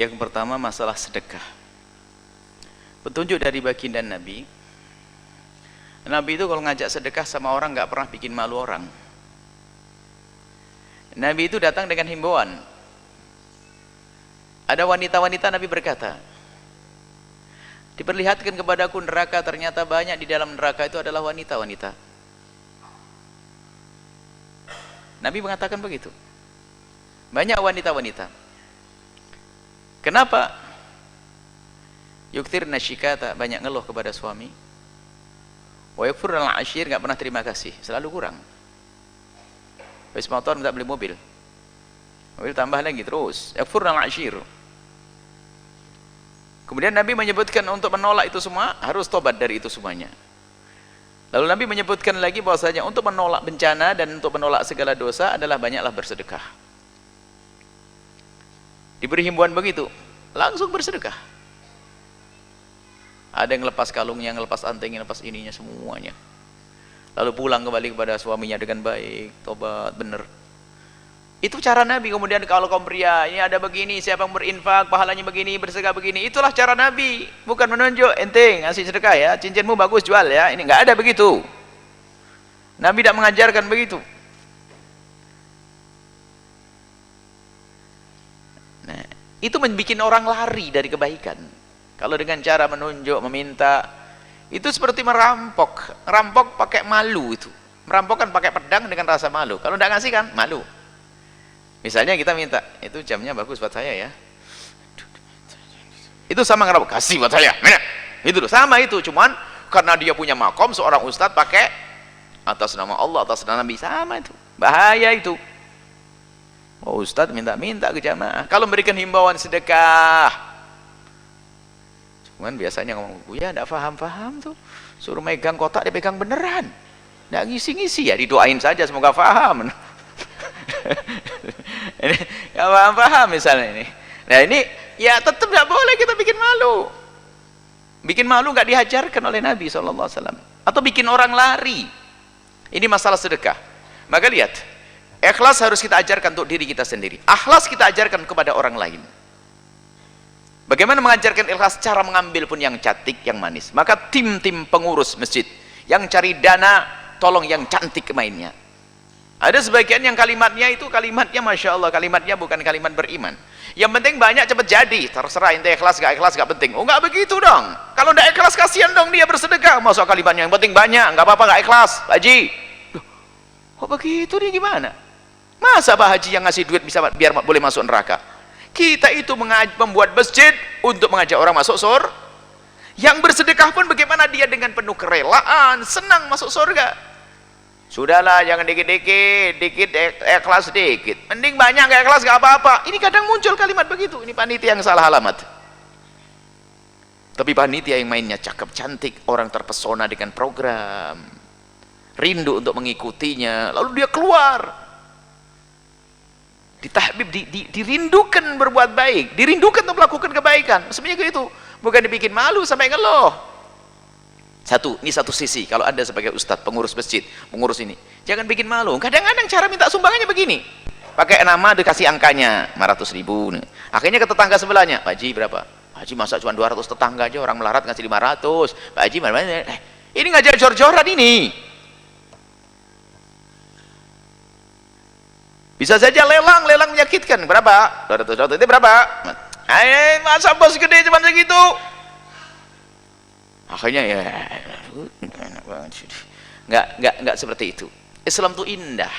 Yang pertama masalah sedekah. Petunjuk dari baginda Nabi. Nabi itu kalau ngajak sedekah sama orang nggak pernah bikin malu orang. Nabi itu datang dengan himbauan. Ada wanita-wanita, Nabi berkata, diperlihatkan kepadaku neraka, ternyata banyak di dalam neraka itu adalah wanita-wanita. Nabi mengatakan begitu. Banyak wanita-wanita. Kenapa? Yuktirna syikata, banyak ngeluh kepada suami. Wa yakfurna al-ashir, enggak pernah terima kasih, selalu kurang. Habis motor minta beli mobil. Mobil tambah lagi terus. Yakfurna al-ashir. Kemudian Nabi menyebutkan untuk menolak itu semua harus tobat dari itu semuanya. Lalu Nabi menyebutkan lagi bahwasanya untuk menolak bencana dan untuk menolak segala dosa adalah banyaklah bersedekah. Diberi himbauan begitu, langsung bersedekah. Ada yang lepas kalungnya, yang lepas antingnya, lepas ininya semuanya. Lalu pulang kembali kepada suaminya dengan baik, tobat benar. Itu cara Nabi. Kemudian kalau kaum pria, ini ada begini, siapa yang berinfak, pahalanya begini, bersedekah begini. Itulah cara Nabi. Bukan menunjuk, ente ngasih sedekah ya, cincinmu bagus jual ya. Ini nggak ada begitu. Nabi tidak mengajarkan begitu. Nah, itu membuat orang lari dari kebaikan. Kalau dengan cara menunjuk, meminta, itu seperti merampok. Merampok pakai malu itu. Merampok kan pakai pedang dengan rasa malu. Kalau tidak ngasih kan malu. Misalnya kita minta, itu jamnya bagus buat saya ya. Itu sama ngerampok, kasih buat saya. Mana? Itu loh, sama itu. Cuman karena dia punya makom seorang ustadz pakai atas nama Allah, atas nama Nabi, sama itu. Bahaya itu. Oh, ustadz minta-minta ke jamaah. Kalau memberikan himbauan sedekah, cuman biasanya ngomong, ya tidak paham-paham tuh. Suruh megang kotak, dia pegang beneran. Tidak ngisi-ngisi ya, didoain saja semoga paham. Ini nggak paham misalnya ini. Nah ini ya tetap nggak boleh kita bikin malu. Bikin malu nggak diajarkan oleh Nabi SAW. Atau bikin orang lari. Ini masalah sedekah. Maka lihat, ikhlas harus kita ajarkan untuk diri kita sendiri. Ikhlas kita ajarkan kepada orang lain. Bagaimana mengajarkan ikhlas? Cara mengambil pun yang cantik, yang manis. Maka tim-tim pengurus masjid yang cari dana, tolong yang cantik mainnya. Ada sebagian yang kalimatnya itu kalimatnya Masya Allah, kalimatnya bukan kalimat beriman. Yang penting banyak cepat jadi, terserah ente ikhlas gak penting. Oh nggak begitu dong. Kalau nggak ikhlas kasihan dong dia bersedekah. Masuk kalimatnya yang penting banyak, nggak apa-apa nggak ikhlas, Pak Haji. Kok begitu nih gimana? Masa Pak Haji yang ngasih duit bisa biar boleh masuk neraka? Kita itu membuat masjid untuk mengajak orang masuk surga. Yang bersedekah pun bagaimana dia dengan penuh kerelaan, senang masuk surga. Sudahlah, jangan dikit-dikit, ikhlas dikit. Mending banyak nggak ikhlas nggak apa-apa. Ini kadang muncul kalimat begitu. Ini panitia yang salah alamat. Tapi panitia yang mainnya cakep cantik, orang terpesona dengan program, rindu untuk mengikutinya. Lalu dia keluar, ditahbib, dirindukan berbuat baik, dirindukan untuk melakukan kebaikan. Sebenarnya gitu, bukan dibikin malu sampai ngeluh. Ini satu sisi. Kalau Anda sebagai ustadz, pengurus masjid, pengurus ini, jangan bikin malu. Kadang-kadang cara minta sumbangannya begini, pakai nama dikasih angkanya 500.000. Akhirnya ke tetangga sebelahnya, Pak Haji berapa? Pak Haji masa cuma 200, tetangga aja orang melarat ngasih 500. Pak Haji mana? Ini ngajak jor-joran ini. Bisa saja lelang menyakitkan. Berapa? 200 itu berapa? Masa bos gede cuma segitu? Akhirnya ya nggak seperti itu. Islam itu indah.